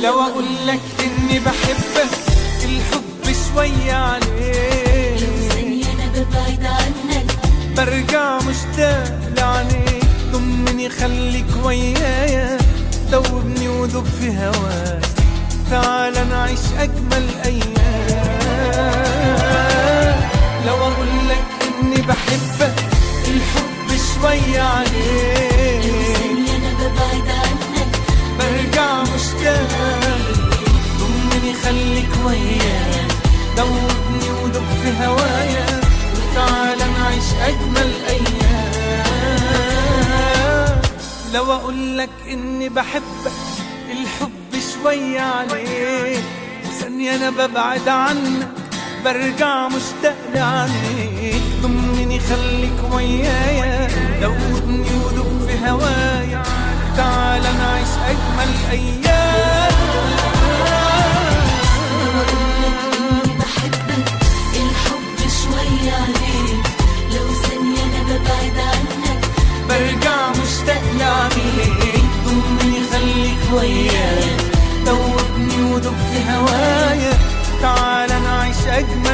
لو اقول لك اني بحبك الحب شوي عليك، لو ثانية انا ببعد عنك برجع مشتاق لعينيك. ضمني خليك ويايا، دوبني وذوب في هواك، تعال نعيش اجمل ايام. لو اقول لك اني بحبك الحب شوي عليك، لو ثانية انا ببعد عنك برجع مشتاق. ضمني خليك ويايا، دوبني وذوب في هوايا، وتعال نعيش اجمل ايام. لو اقول لك اني بحبك الحب شوي عليك، وثانية انا ببعد عنك برجع مشتاق لعنيك. ضمني خليك ويايا، دوبني وذوب في هوايا، تعال نعيش اجمل ايام. بحبك الحب شوي عليك، لو ثانية انا ببعد عنك برجع مشتاق لعنيك. ضمني خليك ويايا، دوبني وذوب في هوايا، تعال نعيش اجمل